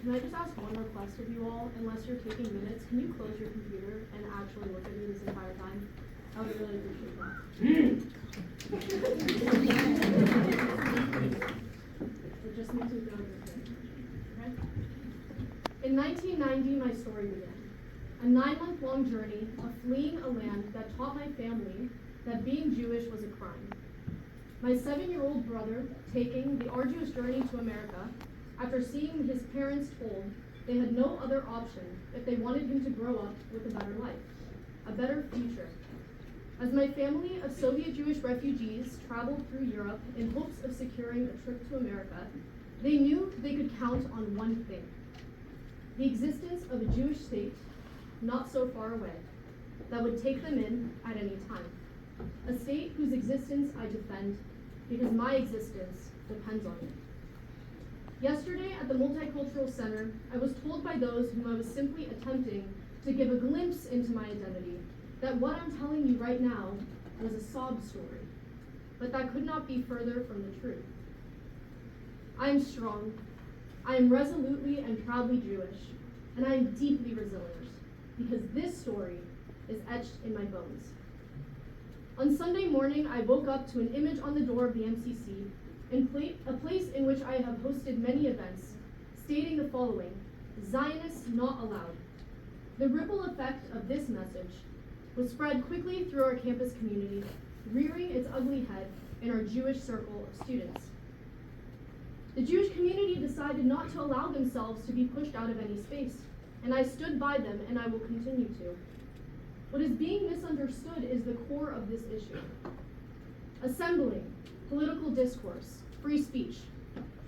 Can I just ask one request of you all? Unless you're taking minutes, can you close your computer and actually look at me this entire time? I would really appreciate that. It just makes me feel good. Okay? In 1990, my story began. A 9-month-long journey of fleeing a land that taught my family that being Jewish was a crime. My 7-year-old brother taking the arduous journey to America after seeing his parents told they had no other option if they wanted him to grow up with a better life, a better future. As my family of Soviet Jewish refugees traveled through Europe in hopes of securing a trip to America, they knew they could count on one thing: the existence of a Jewish state not so far away that would take them in at any time. A state whose existence I defend because my existence depends on it. Yesterday at the Multicultural Center, I was told by those whom I was simply attempting to give a glimpse into my identity that what I'm telling you right now was a sob story, but that could not be further from the truth. I am strong, I am resolutely and proudly Jewish, and I am deeply resilient, because this story is etched in my bones. On Sunday morning, I woke up to an image on the door of the MCC, a place in which I have hosted many events, stating the following: Zionists not allowed. The ripple effect of this message was spread quickly through our campus community, rearing its ugly head in our Jewish circle of students. The Jewish community decided not to allow themselves to be pushed out of any space, and I stood by them, and I will continue to. What is being misunderstood is the core of this issue. Assembling, political discourse, free speech,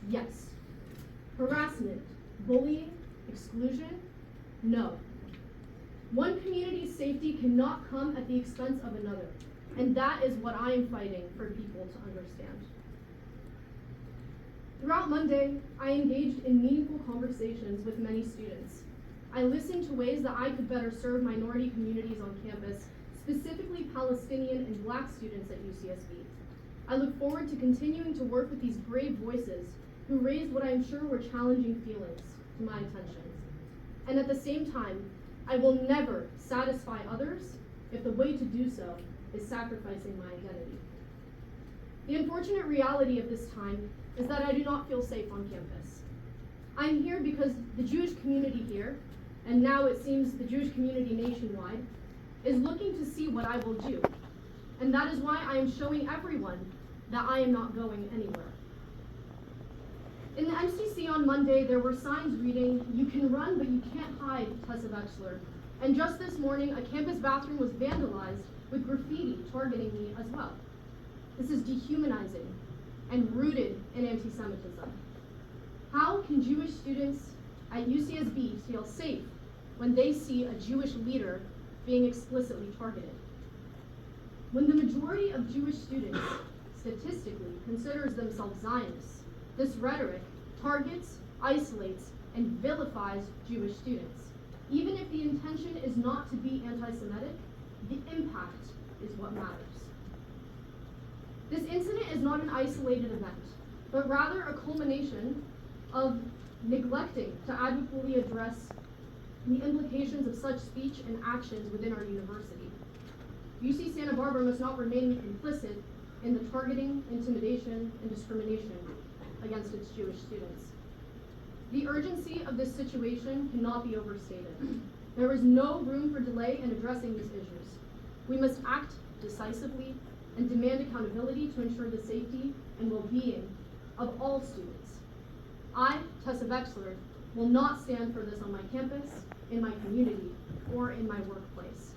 yes. Harassment, bullying, exclusion, no. One community's safety cannot come at the expense of another, and that is what I am fighting for people to understand. Throughout Monday, I engaged in meaningful conversations with many students. I listened to ways that I could better serve minority communities on campus, specifically Palestinian and Black students at UCSB. I look forward to continuing to work with these brave voices who raised what I am sure were challenging feelings to my attention. And at the same time, I will never satisfy others if the way to do so is sacrificing my identity. The unfortunate reality of this time is that I do not feel safe on campus. I'm here because the Jewish community here, and now it seems the Jewish community nationwide, is looking to see what I will do. And that is why I am showing everyone that I am not going anywhere. In the MCC on Monday, there were signs reading, "You can run, but you can't hide, Tessa Veksler." And just this morning, a campus bathroom was vandalized with graffiti targeting me as well. This is dehumanizing and rooted in anti-Semitism. How can Jewish students at UCSB feel safe when they see a Jewish leader being explicitly targeted? When the majority of Jewish students statistically considers themselves Zionists, this rhetoric targets, isolates, and vilifies Jewish students. Even if the intention is not to be anti-Semitic, the impact is what matters. This incident is not an isolated event, but rather a culmination of neglecting to adequately address the implications of such speech and actions within our university. UC Santa Barbara must not remain implicit in the targeting, intimidation, and discrimination against its Jewish students. The urgency of this situation cannot be overstated. There is no room for delay in addressing these issues. We must act decisively and demand accountability to ensure the safety and well-being of all students. I, Tessa Veksler, will not stand for this on my campus, in my community, or in my workplace.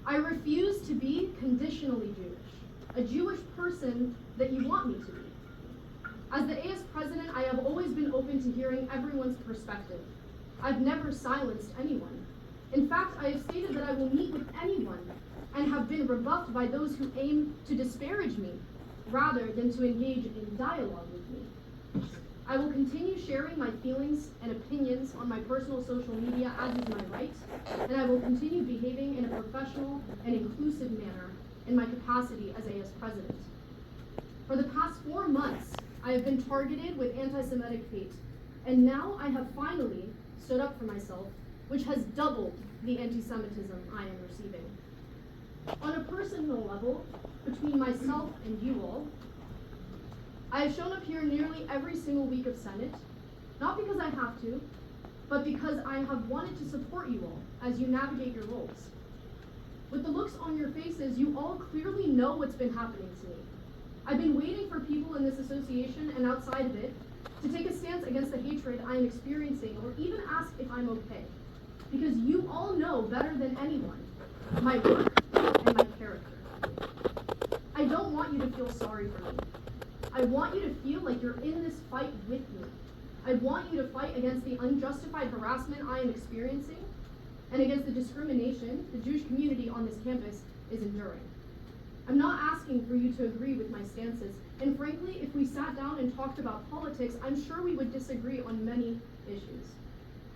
I refuse to be conditionally Jewish, a Jewish person that you want me to be. As the AS president, I have always been open to hearing everyone's perspective. I've never silenced anyone. In fact, I have stated that I will meet with anyone and have been rebuffed by those who aim to disparage me rather than to engage in dialogue with me. I will continue sharing my feelings and opinions on my personal social media as is my right, and I will continue behaving in a professional and inclusive manner in my capacity as AS president. For the past 4 months, I have been targeted with anti-Semitic hate, And now I have finally stood up for myself, which has doubled the anti-Semitism I am receiving. On a personal level, between myself and you all, I have shown up here nearly every single week of Senate, not because I have to, but because I have wanted to support you all as you navigate your roles. With the looks on your faces, you all clearly know what's been happening to me. I've been waiting for people in this association and outside of it to take a stance against the hatred I am experiencing, or even ask if I'm okay. Because you all know better than anyone my work and my character. I don't want you to feel sorry for me. I want you to feel like you're in this fight with me. I want you to fight against the unjustified harassment I am experiencing and against the discrimination the Jewish community on this campus is enduring. I'm not asking for you to agree with my stances, and frankly, if we sat down and talked about politics, I'm sure we would disagree on many issues.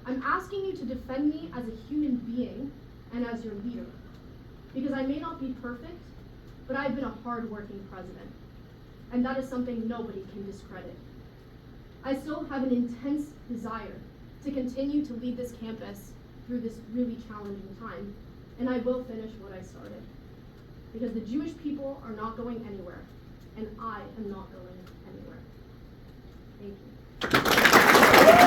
I'm asking you to defend me as a human being and as your leader, because I may not be perfect, but I've been a hard-working president, and that is something nobody can discredit. I still have an intense desire to continue to lead this campus through this really challenging time, and I will finish what I started. Because the Jewish people are not going anywhere, and I am not going anywhere. Thank you.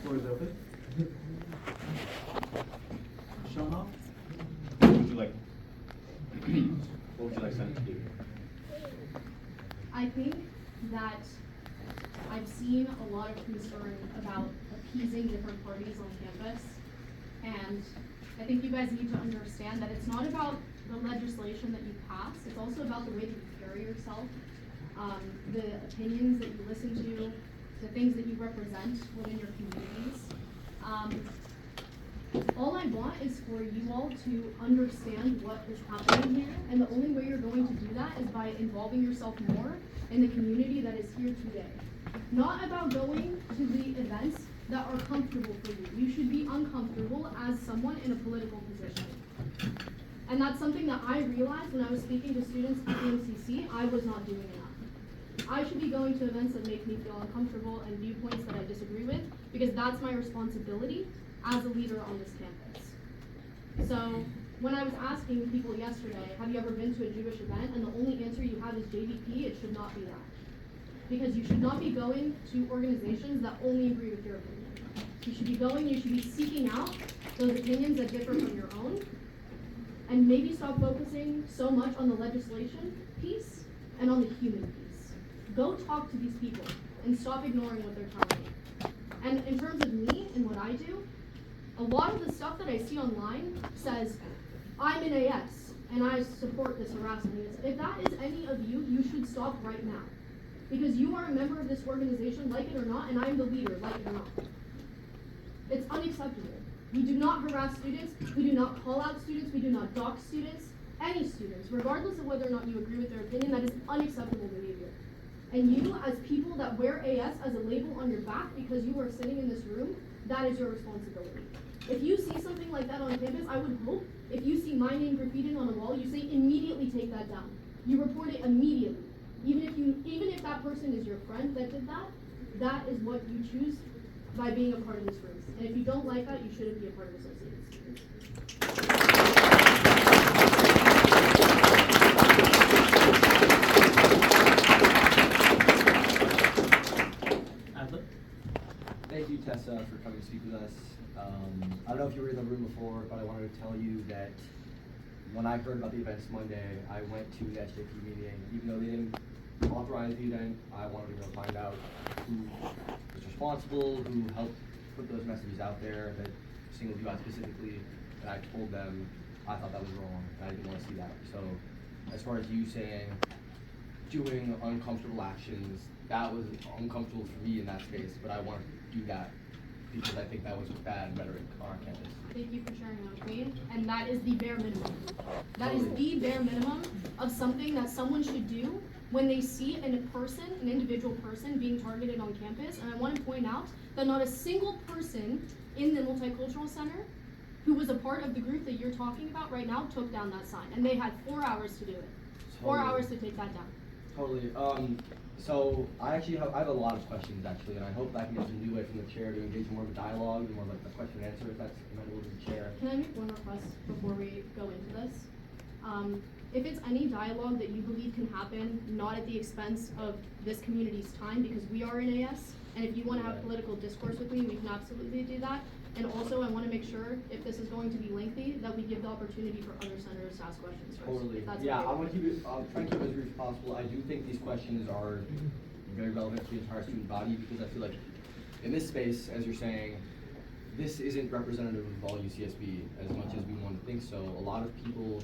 Floor is open. Shahab? What would you like Senate to do? I think that I've seen a lot of concern about appeasing different parties on campus, and I think you guys need to understand that it's not about the legislation that you pass, it's also about the way that you carry yourself, the opinions that you listen to, the things that you represent within your communities. All I want is for you all to understand what is happening here, and the only way you're going to do that is by involving yourself more in the community that is here today. Not about going to the events that are comfortable for you. You should be uncomfortable as someone in a political position. And that's something that I realized when I was speaking to students at the MCC, I was not doing enough. I should be going to events that make me feel uncomfortable and viewpoints that I disagree with, because that's my responsibility as a leader on this campus. So when I was asking people yesterday, have you ever been to a Jewish event, and the only answer you have is JVP, it should not be that. Because you should not be going to organizations that only agree with your opinion. You should be going, you should be seeking out those opinions that differ from your own, and maybe stop focusing so much on the legislation piece and on the human piece. Go talk to these people and stop ignoring what they're telling you. And in terms of me and what I do, a lot of the stuff that I see online says, I'm in AS and I support this harassment. If that is any of you, you should stop right now. Because you are a member of this organization, like it or not, and I am the leader, like it or not. It's unacceptable. We do not harass students, we do not call out students, we do not dox students, any students, regardless of whether or not you agree with their opinion. That is unacceptable behavior. And you, as people that wear AS as a label on your back because you are sitting in this room, that is your responsibility. If you see something like that on campus, I would hope if you see my name graffitied on a wall, you say immediately take that down. You report it immediately. Even if that person is your friend that did that, that is what you choose by being a part of this group. And if you don't like that, you shouldn't be a part of Associated Students. Thank you, Tessa, for coming to speak with us. I don't know if you were in the room before, but I wanted to tell you that when I heard about the events Monday, I went to the SJP meeting. Even though they didn't authorize the event, I wanted to go find out who was responsible, who helped put those messages out there, that singled you out specifically, and I told them I thought that was wrong, and I didn't want to see that. So as far as you saying doing uncomfortable actions that was uncomfortable for me in that space, but I wanted to do that because I think that was bad rhetoric on our campus. Thank you for sharing that with me, and that is the bare minimum. That is the bare minimum of something that someone should do when they see an individual person being targeted on campus. And I want to point out that not a single person in the Multicultural Center who was a part of the group that you're talking about right now took down that sign, and they had 4 hours to do it. 4 hours to take that down. Totally. So I have a lot of questions actually, and I hope I can get some leeway from the chair to engage more of a dialogue, more like a question and answer if that's amenable to the chair. Can I make one request before we go into this? If it's any dialogue that you believe can happen, not at the expense of this community's time, because we are in AS, and if you want to have political discourse with me, we can absolutely do that. And also, I want to make sure, if this is going to be lengthy, that we give the opportunity for other senators to ask questions first. Totally. If that's Yeah, okay. I want to keep it, I'll try and keep it as brief as possible. I do think these questions are very relevant to the entire student body because I feel like in this space, as you're saying, this isn't representative of all UCSB as much as we want to think so. A lot of people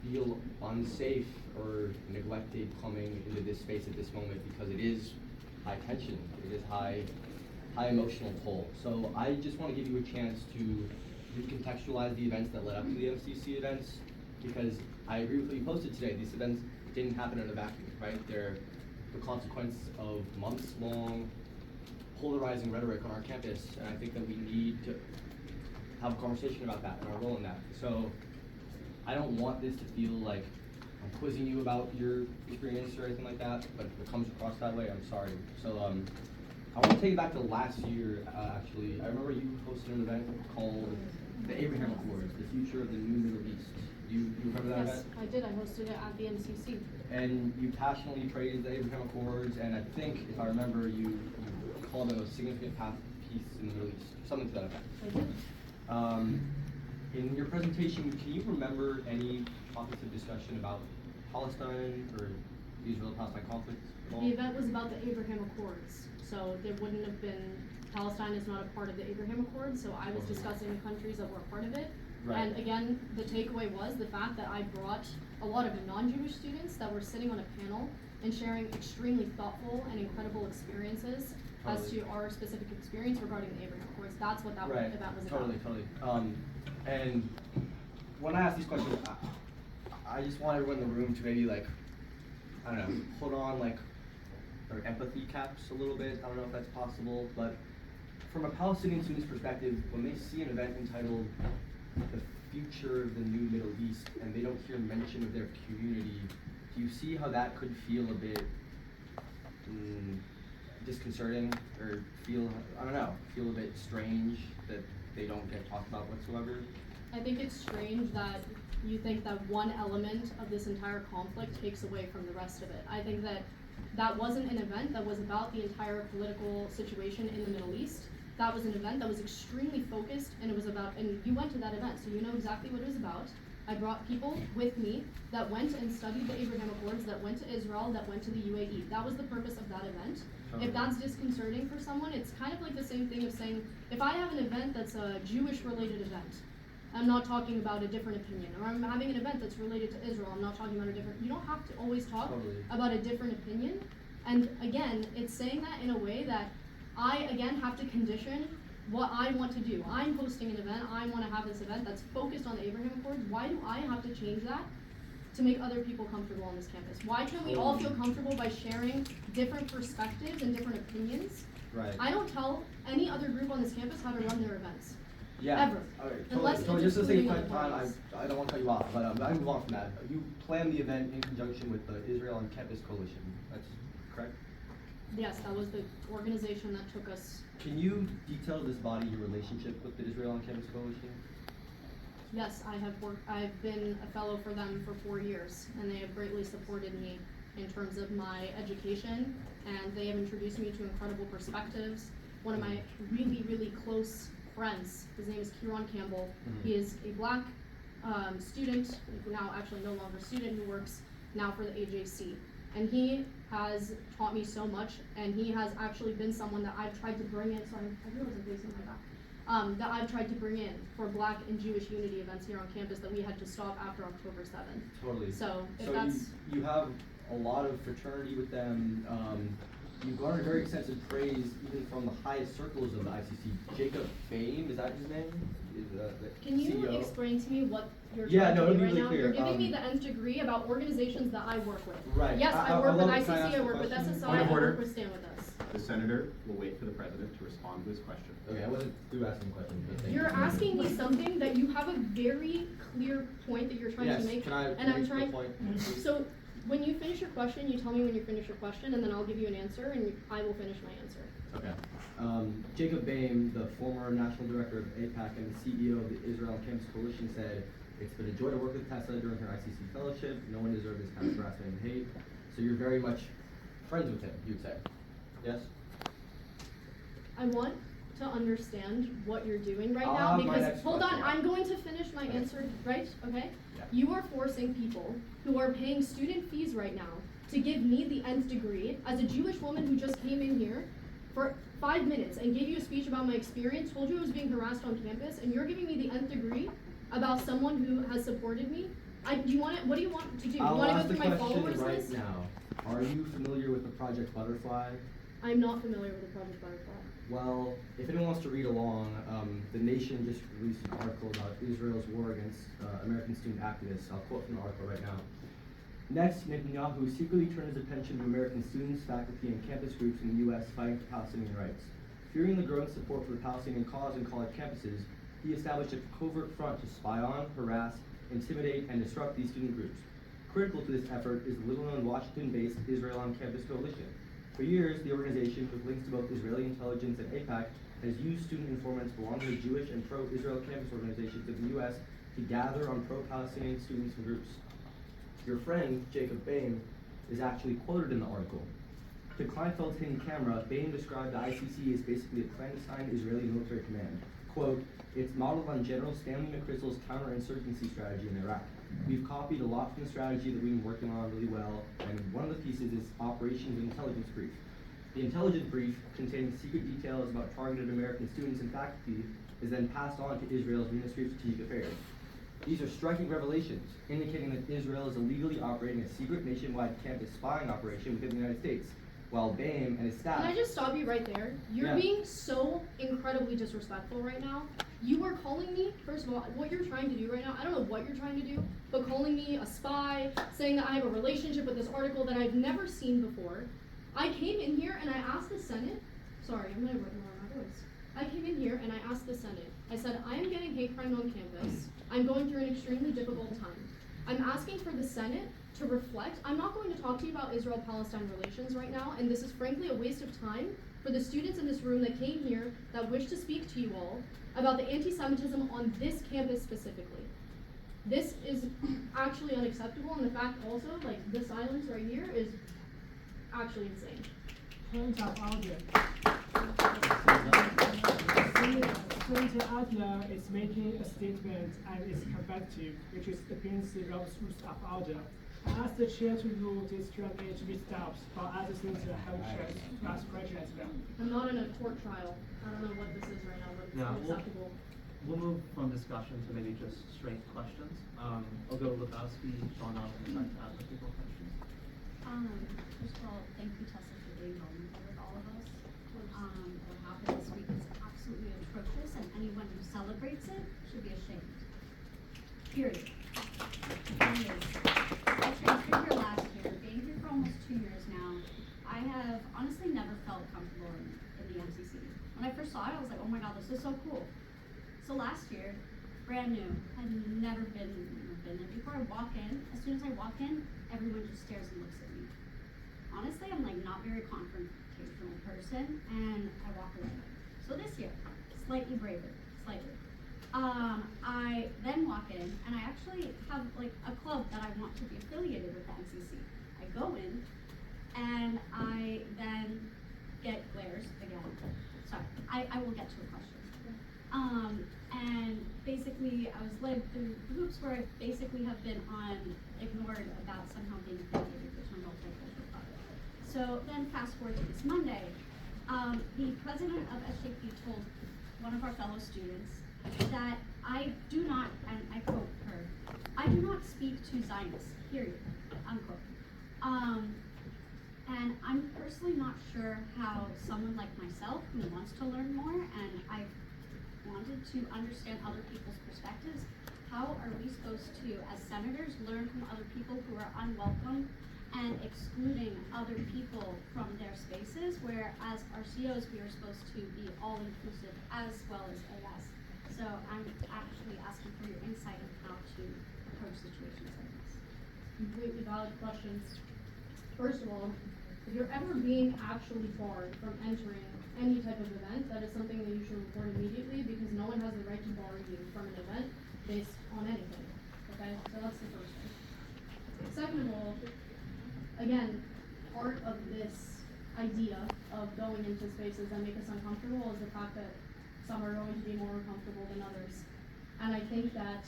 feel unsafe or neglected coming into this space at this moment because it is high tension, it is high emotional toll. So I just want to give you a chance to recontextualize the events that led up to the MCC events, because I agree with what you posted today. These events didn't happen in a vacuum, right? They're the consequence of months-long polarizing rhetoric on our campus, and I think that we need to have a conversation about that and our role in that. So I don't want this to feel like I'm quizzing you about your experience or anything like that, but if it comes across that way, I'm sorry. So I want to take you back to last year, actually. I remember you hosted an event called the Abraham Accords, the future of the new Middle East. You remember that Yes, event? I did. I hosted it at the MCC. And you passionately praised the Abraham Accords, and I think, if I remember, you called them a significant path to peace in the Middle East, something to that effect. I did. In your presentation, can you remember any topics of discussion about Palestine or the Israel-Palestine conflict at all? The event was about the Abraham Accords, so there wouldn't have been, Palestine is not a part of the Abraham Accords, so I was discussing the countries that were a part of it. Right. And again, the takeaway was the fact that I brought a lot of non-Jewish students that were sitting on a panel and sharing extremely thoughtful and incredible experiences as to our specific experience regarding the Abraham Accords. That's what that event was about. Totally. And when I ask these questions, I just want everyone in the room to maybe like, I don't know, put on like their empathy caps a little bit. I don't know if that's possible, but from a Palestinian student's perspective, when they see an event entitled "The Future of the New Middle East" and they don't hear mention of their community, do you see how that could feel a bit disconcerting or feel a bit strange that they don't get talked about whatsoever? I think it's strange that you think that one element of this entire conflict takes away from the rest of it. I think that that wasn't an event that was about the entire political situation in the Middle East. That was an event that was extremely focused, and it was about, and you went to that event, so you know exactly what it was about. I brought people with me that went and studied the Abraham Accords, that went to Israel, that went to the UAE. That was the purpose of that event. If that's disconcerting for someone, it's kind of like the same thing of saying, if I have an event that's a Jewish-related event, I'm not talking about a different opinion, or I'm having an event that's related to Israel, I'm not talking about a different, you don't have to always talk about a different opinion. And again, it's saying that in a way that I, again, have to condition what I want to do. I'm hosting an event, I want to have this event that's focused on the Abraham Accords. Why do I have to change that to make other people comfortable on this campus? Why can't we all feel comfortable by sharing different perspectives and different opinions? Right. I don't tell any other group on this campus how to run their events. Yeah. Ever. All right. Unless So it's just to save excluding time, other parties. I don't want to cut you off, but I move on from that. You planned the event in conjunction with the Israel on Campus Coalition. That's correct? Yes, that was the organization that took us. Can you detail this body your relationship with the Israel on Campus Coalition? Yes, I've been a fellow for them for 4 years, and they have greatly supported me in terms of my education, and they have introduced me to incredible perspectives. One of my really, really close friends, his name is Kieran Campbell. He is a black student, now actually no longer student, who works now for the AJC. And he has taught me so much, and he has actually been someone that I've tried to bring in, sorry, I realize I'm facing my back, that I've tried to bring in for black and Jewish unity events here on campus that we had to stop after October 7th. Totally. So if So that's, you have a lot of fraternity with them. you garnered very extensive praise even from the highest circles of the ICC. Jacob Fame, is that his name? Is the Can you CEO? explain to me what you're Yeah, trying no, to it'll do be right really now? clear. You're giving me the nth degree about organizations that I work with. Right. Yes, I work with ICC, I work with question. SSI, Point of I order. work with Stand With Us. The senator will wait for the president to respond to his question. Okay, I wasn't through asking questions, but thank you. You're asking me something that you have a very clear point that you're trying to make. Yes, can I and I'm make the trying. point? So when you finish your question, you tell me when you finish your question, and then I'll give you an answer, and I will finish my answer. Okay. Jacob Bain, the former national director of APAC and the CEO of the Israel on Campus Coalition, said, "It's been a joy to work with Tessa during her ICC fellowship. No one deserved this kind of harassment and hate." So you're very much friends with him, you'd say. Yes? I want to understand what you're doing right I'll now have my because next hold on, question. I'm going to finish my answer, right? Okay? Yeah. You are forcing people who are paying student fees right now to give me the nth degree as a Jewish woman who just came in here for 5 minutes and gave you a speech about my experience, told you I was being harassed on campus, and you're giving me the nth degree about someone who has supported me. What do you want to do? You I'll want to ask go the through my question followers right list? now. Are you familiar with the Project Butterfly? I'm not familiar with the Project Butterfly. Well, if anyone wants to read along, The Nation just released an article about Israel's war against American student activists. I'll quote from the article right now. Next, Netanyahu secretly turned his attention to American students, faculty, and campus groups in the U.S. fighting for Palestinian rights. Fearing the growing support for the Palestinian cause in college campuses, he established a covert front to spy on, harass, intimidate, and disrupt these student groups. Critical to this effort is the little-known Washington-based Israel on Campus Coalition. For years, the organization, with links to both Israeli intelligence and APAC, has used student informants belonging to Jewish and pro-Israel campus organizations in the U.S. to gather on pro-Palestinian students and groups. Your friend, Jacob Bain, is actually quoted in the article. To Kleinfeld's hidden camera, Bain described the ICC as basically a clandestine Israeli military command. Quote, "It's modeled on General Stanley McChrystal's counterinsurgency strategy in Iraq. We've copied a lot from the strategy that we've been working on really well, and one of the pieces is Operations and Intelligence Brief. The intelligence brief, containing secret details about targeted American students and faculty, is then passed on to Israel's Ministry of Strategic Affairs. These are striking revelations, indicating that Israel is illegally operating a secret nationwide campus spying operation within the United States, while Bain and his staff..." Can I just stop you right there? You're Yeah. being so incredibly disrespectful right now. You are calling me, first of all, what you're trying to do right now, I don't know what you're trying to do, but calling me a spy, saying that I have a relationship with this article that I've never seen before. I came in here and I asked the Senate, sorry, I'm gonna lower my voice. I came in here and I asked the Senate, I said, I am getting hate crime on campus. I'm going through an extremely difficult time. I'm asking for the Senate to reflect. I'm not going to talk to you about Israel-Palestine relations right now, and this is frankly a waste of time for the students in this room that came here that wish to speak to you all about the anti-Semitism on this campus specifically. This is actually unacceptable, and the fact also, like, this silence right here is actually insane. Senator Adler is making a statement and is combative, which is against the rules of order. I asked the chair to rule this Q&A to be stopped, but other senators have a chance to ask questions as well. I'm not in a court trial. I don't know what this is right now, but it's Yeah, unacceptable. We'll move from discussion to maybe just straight questions. I'll go with Lebowski, Sean, and try to ask people questions. First of all, thank you, Tessa, for being vulnerable with all of us. What happened this week is absolutely atrocious, and anyone who celebrates it should be ashamed. Period. Anyways, I transferred here last year, being here for almost 2 years now. I have honestly never felt comfortable in the MCC. When I first saw it, I was like, oh my god, this is so cool. So last year, brand new, had never been there before. I walk in, as soon as I walk in, everyone just stares and looks at me. Honestly, I'm like not very confrontational person, and I walk away. So this year, slightly braver, slightly. I then walk in, and I actually have like a club that I want to be affiliated with the MCC. I go in, and I then get glares again. Sorry, I will get to a question. And basically, I was led through hoops where I basically have been ignored about somehow being affiliated, which I'm multicultural about it. So then fast forward to this Monday, the president of SJP told one of our fellow students that I do not, and I quote her, I do not speak to Zionists, period, unquote. And I'm personally not sure how someone like myself who wants to learn more and I wanted to understand other people's perspectives, how are we supposed to, as senators, learn from other people who are unwelcome and excluding other people from their spaces, where as RCOs we are supposed to be all inclusive as well as AS. So I'm actually asking for your insight on how to approach situations like this. Completely valid questions. First of all, if you're ever being actually barred from entering any type of event, that is something that you should report immediately, because no one has the right to bar you from an event based on anything. Okay, so that's the first thing. Second of all, again, part of this idea of going into spaces that make us uncomfortable is the fact that some are going to be more uncomfortable than others. And I think that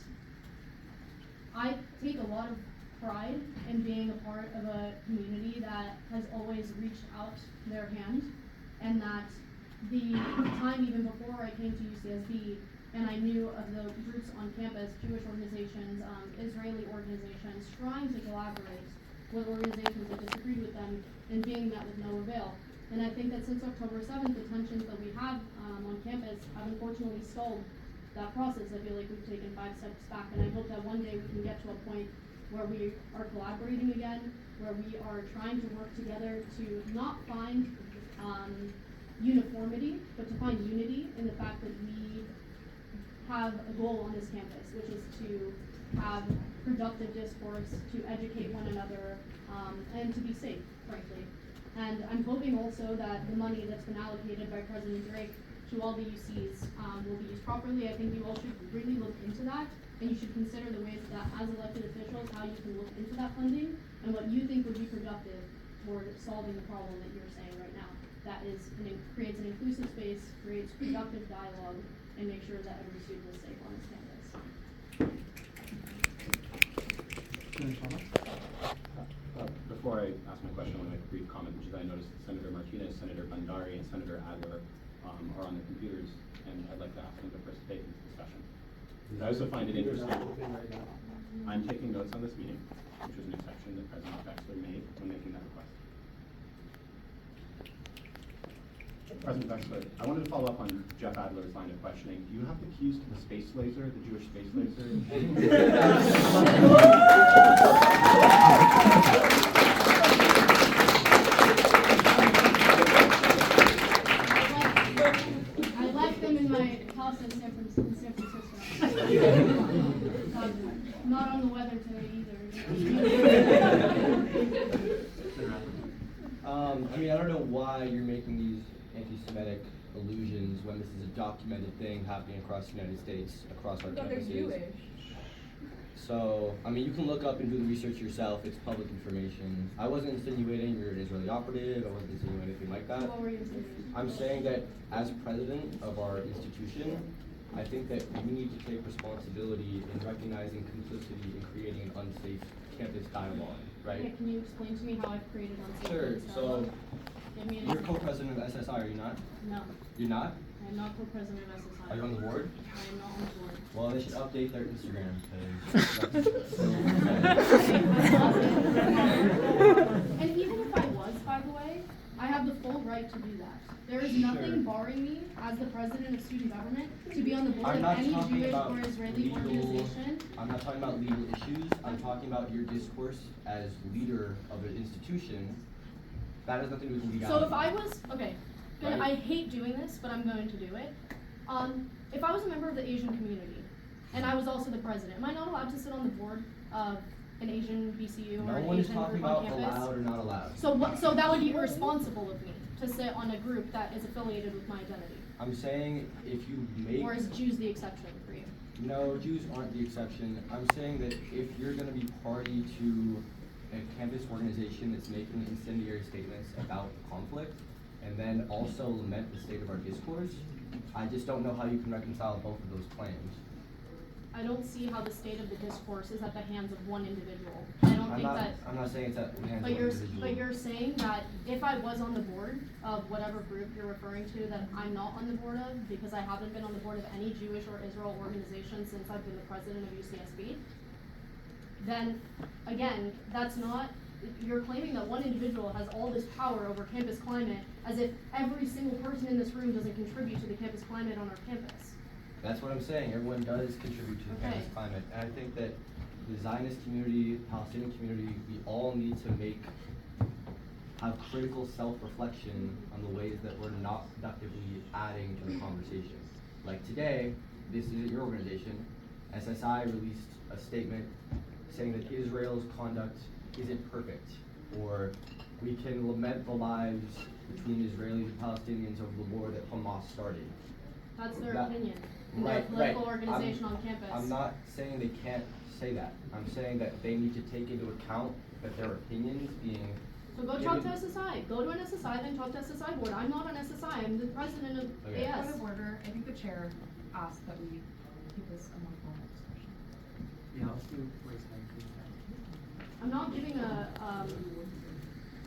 I take a lot of pride in being a part of a community that has always reached out their hand, and that the time even before I came to UCSB and I knew of the groups on campus, Jewish organizations, Israeli organizations, trying to collaborate with organizations that disagreed with them and being met with no avail. And I think that since October 7th, the tensions that we have on campus have unfortunately stalled that process. I feel like we've taken 5 steps back, and I hope that one day we can get to a point where we are collaborating again, where we are trying to work together to not find uniformity, but to find unity in the fact that we have a goal on this campus, which is to have productive discourse, to educate one another, and to be safe, frankly. And I'm hoping also that the money that's been allocated by President Drake to all the UCs will be used properly. I think you all should really look into that, and you should consider the ways that, as elected officials, how you can look into that funding and what you think would be productive toward solving the problem that you're saying right now. That is, creates an inclusive space, creates productive dialogue, and make sure that every student is safe on this campus. Before I ask my question, I want to make a brief comment, which is I noticed that Senator Martinez, Senator Bandari, and Senator Adler are on their computers, and I'd like to ask them to participate in this discussion. I also find it interesting. I'm taking notes on this meeting, which was an exception that President Veksler made when making that request. President Veksler, I wanted to follow up on Jeff Adler's line of questioning. Do you have the keys to the space laser, the Jewish space laser? I left them in my house in San Francisco. Not on the weather today either. I mean, I don't know why you're making these anti-Semitic allusions when this is a documented thing happening across the United States, across our campuses. So, I mean, you can look up and do the research yourself. It's public information. I wasn't insinuating you're an Israeli operative. I wasn't insinuating anything like that. What were you insinuating? I'm saying that as president of our institution, I think that we need to take responsibility in recognizing complicity in creating an unsafe campus dialogue, right? Okay, can you explain to me how I've created unsafe Sure. campus So, dialogue? Give me an you're example. co-president of SSI, are you not? No, You're not? I am not co-president of SSI. Are you on the board? I am not on the board. Well, they should update their Instagram And even if I was, by the way, I have the full right to do that. There is nothing Sure. barring me as the president of student government to be on the board I'm of not any talking Jewish about or Israeli legal, organization. I'm not talking about legal issues. I'm talking about your discourse as leader of an institution. That has nothing to do with legality. So if I was, okay, good, Right. I hate doing this, but I'm going to do it. If I was a member of the Asian community, and I was also the president, am I not allowed to sit on the board of an Asian BCU or No an one is Asian talking group on about campus? allowed or not allowed. So what, so that would be irresponsible of me to sit on a group that is affiliated with my identity? I'm saying if you make... Or is Jews the exception for you? No, Jews aren't the exception. I'm saying that if you're going to be party to a campus organization that's making incendiary statements about conflict, and then also lament the state of our discourse, I just don't know how you can reconcile both of those claims. I don't see how the state of the discourse is at the hands of one individual. I don't think that. I'm not saying it's at the hands of But one individual. but you're saying that if I was on the board of whatever group you're referring to that I'm not on the board of, because I haven't been on the board of any Jewish or Israel organization since I've been the president of UCSB, then again, that's not you're claiming that one individual has all this power over campus climate, as if every single person in this room doesn't contribute to the campus climate on our campus. That's what I'm saying. Everyone does contribute to the campus Okay. climate. And I think that the Zionist community, Palestinian community, we all need to have critical self-reflection on the ways that we're not productively adding to the conversation. Like today, this is your organization. SSI released a statement saying that Israel's conduct isn't perfect, or we can lament the lives between Israelis and Palestinians over the war that Hamas started. That's their That- opinion, and Right, their political right. organization on campus. I'm not saying they can't say that. I'm saying that they need to take into account that their opinions being So go talk to given- SSI, go to an SSI, then talk to SSI board. I'm not an SSI, I'm the president of Okay. AS. Point of order, I think the chair asked that we keep this a more formal discussion. Yeah, let's do raise hand. I'm not giving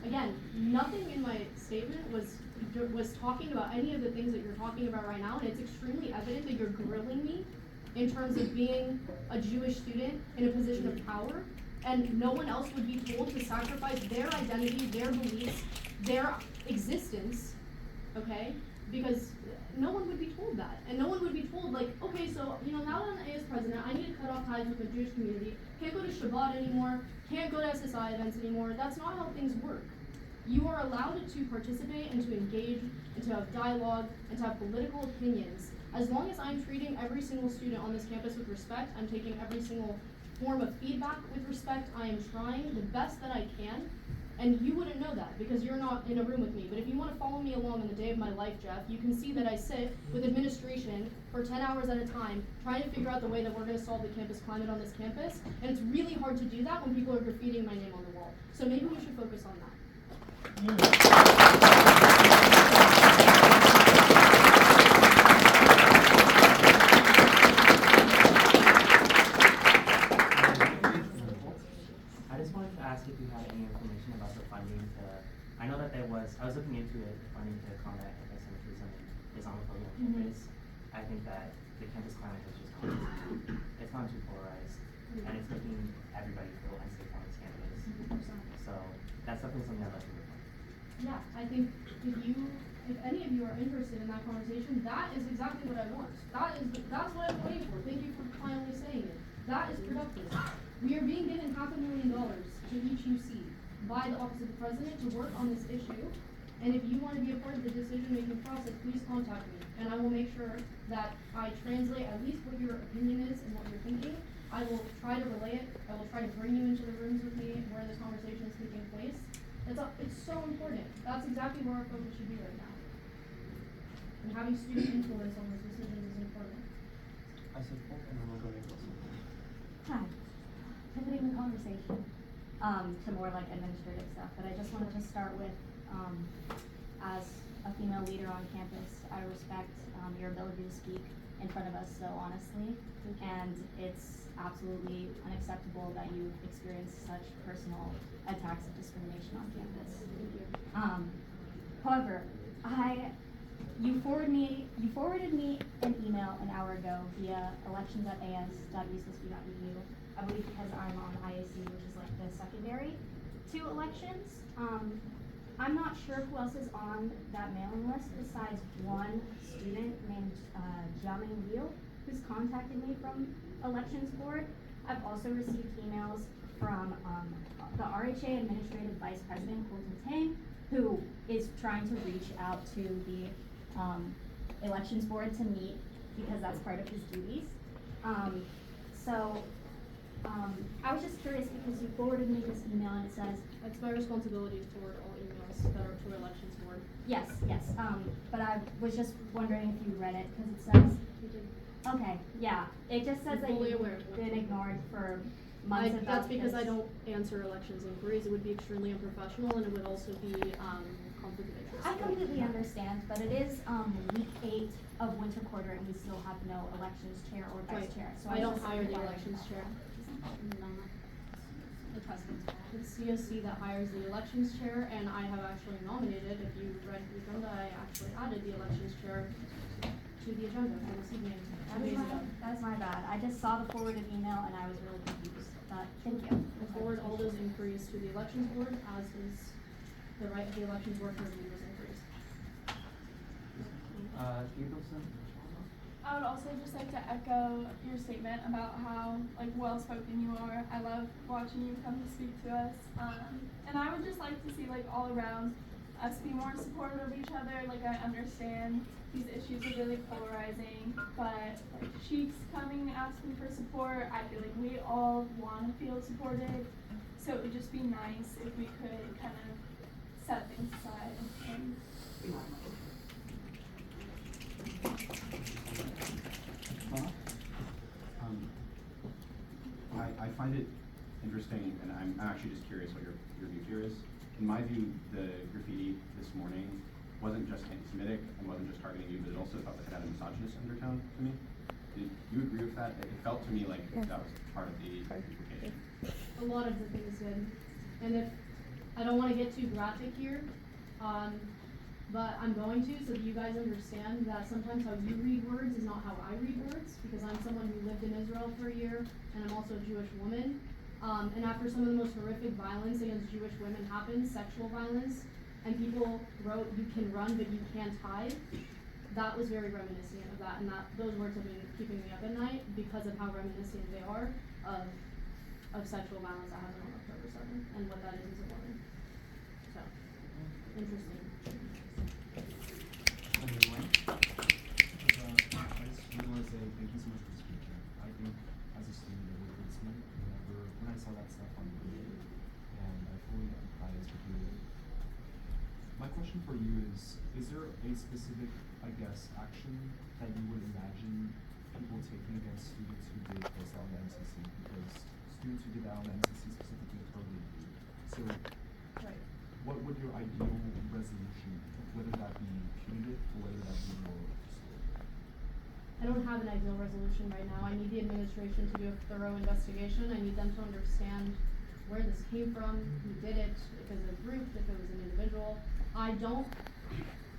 again, nothing in my statement was talking about any of the things that you're talking about right now, and it's extremely evident that you're grilling me in terms of being a Jewish student in a position of power, and no one else would be told to sacrifice their identity, their beliefs, their existence, okay? Because no one would be told that, and no one would be told, like, okay, so, now that I'm the AS president, I need to cut off ties with the Jewish community, can't go to Shabbat anymore, can't go to SSI events anymore. That's not how things work. You are allowed to participate and to engage and to have dialogue and to have political opinions. As long as I'm treating every single student on this campus with respect, I'm taking every single form of feedback with respect, I am trying the best that I can. And you wouldn't know that because you're not in a room with me. But if you want to follow me along in the day of my life, Jeff, you can see that I sit with administration for 10 hours at a time trying to figure out the way that we're going to solve the campus climate on this campus. And it's really hard to do that when people are graffitiing my name on the wall. So maybe we should focus on that. I just wanted to ask if you had any information about the funding to, I know that I was looking into it, the funding to combat anti-Semitism and Islamophobia on campus. I think that the campus climate has just gone too polarized, and it's making everybody feel unsafe on this campus. So that's definitely something I'd like to work on. Yeah, I think if any of you are interested in that conversation, that is exactly what I want. That's what I'm waiting for. Thank you for finally saying it. That is productive. We are being given $500,000 to each UC by the Office of the President to work on this issue. And if you want to be a part of the decision-making process, please contact me. And I will make sure that I translate at least what your opinion is and what you're thinking. I will try to relay it. I will try to bring you into the rooms with me where this conversation is taking place. It's so important. That's exactly where our focus should be right now. And having student influence on those decisions is important. I support, and then we'll go to Wilson. Hi. Pivoting the conversation to more like administrative stuff, but I just wanted to start with, as a female leader on campus, I respect your ability to speak in front of us so honestly, and it's absolutely unacceptable that you've experienced such personal attacks of discrimination on campus. However, you forwarded me an email an hour ago via elections@as.ucsb.edu. I believe because I'm on IAC, which is like the secondary to elections. I'm not sure who else is on that mailing list besides one student named Jamin Liu, who's contacted me from Elections Board. I've also received emails from the RHA Administrative Vice President, Colton Tang, who is trying to reach out to the Elections Board to meet because that's part of his duties. I was just curious because you forwarded me this email and it says, It's my responsibility to forward all emails that are to elections board. yes, but I was just wondering if you read it because it says, okay, yeah, it just says that Fully you've aware of been ignored for months about That's because I this. don't answer elections inquiries. It would be extremely unprofessional and it would also be conflict of interest. I completely understand, but it is week 8 of winter quarter and we still have no elections chair or vice Right. chair. So I don't was just hire the wondering elections about chair. that. The president's fault. It's CSC that hires the elections chair, and I have actually nominated, if you read the agenda, I actually added the elections chair to the agenda for this evening, 2 days ago. That's my bad. I just saw the forwarded email and I was really confused. But thank you. We'll forward all those inquiries to the elections board, as is the right of the elections board to review those inquiries. Gabrielson? I would also just like to echo your statement about how like well spoken you are. I love watching you come to speak to us. And I would just like to see like all around us be more supportive of each other. Like I understand these issues are really polarizing, but like Sheik's coming asking for support. I feel like we all want to feel supported. So it would just be nice if we could kind of set things aside and I find it interesting, and I'm actually just curious what your view here is. In my view, the graffiti this morning wasn't just anti-Semitic and wasn't just targeting you, but it also felt like it had a misogynist undertone to me. Did you agree with that? It felt to me like that was part of the implication. A lot of the things did. And if, I don't wanna get too graphic here, but I'm going to, so that you guys understand that sometimes how you read words is not how I read words, because I'm someone who lived in Israel for a year, and I'm also a Jewish woman. And after some of the most horrific violence against Jewish women happened, sexual violence, and people wrote, "You can run, but you can't hide," that was very reminiscent of that, and those words have been keeping me up at night because of how reminiscent they are of sexual violence that happened on October 7th, and what that is as a woman. So, interesting. I just really want to say thank you so much for speaking. I think as a student it hurts me when I saw that stuff on the video, and I fully empathize with you. My question for you is there a specific, I guess, action that you would imagine people taking against students who did this on the MCC? Because students who did that on the MCC specifically targeted you. So Right. what would your ideal resolution be? Whether that be punitive or whether that be more restorative? I don't have an ideal resolution right now. I need the administration to do a thorough investigation. I need them to understand where this came from, who did it, if it was a group, if it was an individual.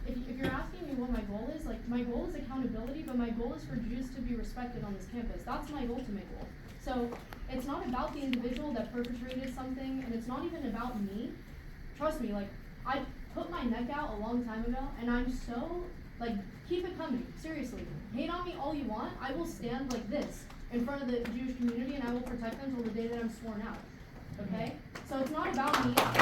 If you're asking me what my goal is, like, my goal is accountability, but my goal is for Jews to be respected on this campus. That's my ultimate goal. So, it's not about the individual that perpetrated something, and it's not even about me. Trust me, like, I put my neck out a long time ago, and I'm so, like, keep it coming, seriously. Hate on me all you want, I will stand like this in front of the Jewish community, and I will protect them until the day that I'm sworn out, okay? So it's not about me. But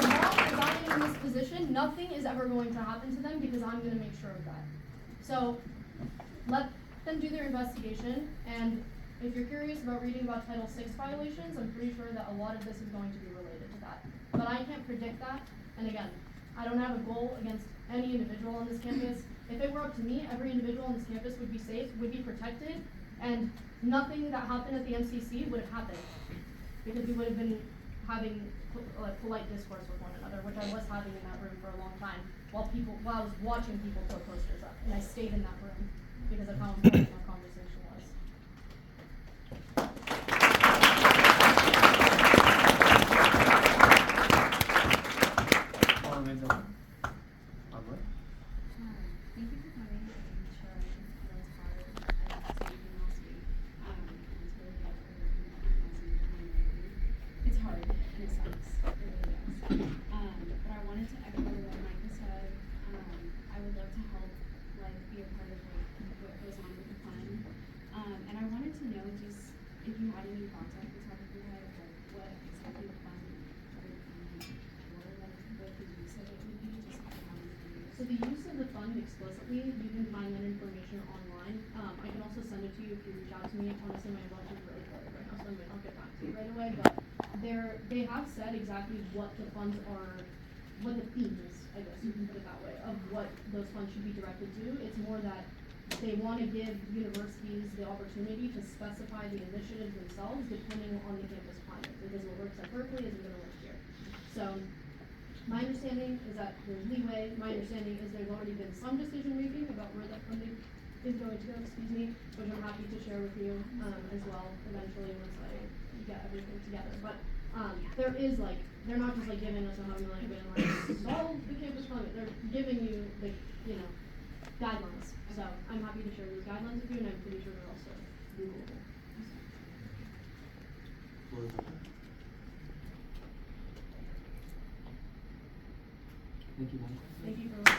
as long as I am in this position, nothing is ever going to happen to them, because I'm gonna make sure of that. So, let them do their investigation, and if you're curious about reading about Title VI violations, I'm pretty sure that a lot of this is going to be related to that. But I can't predict that, and again, I don't have a goal against any individual on this campus. If it were up to me, every individual on this campus would be safe, would be protected, and nothing that happened at the MCC would have happened. Because we would have been having polite discourse with one another, which I was having in that room for a long time, while I was watching people put posters up, and I stayed in that room because of how important that conversation was. Thank you for coming. I'm sure I know it's hard. I asked everything last week. And it's really hard for it's hard and it sucks. It really does. But I wanted to echo what Micah said. I would love to help be a part of what goes on with the fund. And I wanted to know just if you had any thoughts off the top of your head, what exactly the fund would be for, what the use of it would be, just if you have any ideas. So the use of the fund explicitly, you can find that information online. I can also send it to you if you reach out to me. Honestly, my inbox is really full right now, so I might not get back to you right away, but they have said exactly what the funds are, what the theme is, I guess you can put it that way, of what those funds should be directed to. It's more that they want to give universities the opportunity to specify the initiatives themselves depending on the campus climate. Because what works at Berkeley isn't going to work here. So, my understanding is that there's leeway. My understanding is there's already been some decision making about where that funding is going to go, which I'm happy to share with you as well eventually once I get everything together. But there is they're not just giving us $100 million and solve the campus climate. They're giving you guidelines. So I'm happy to share those guidelines with you, and I'm pretty sure they're also Googleable. Floor is open. Thank you, Monica. Thank you for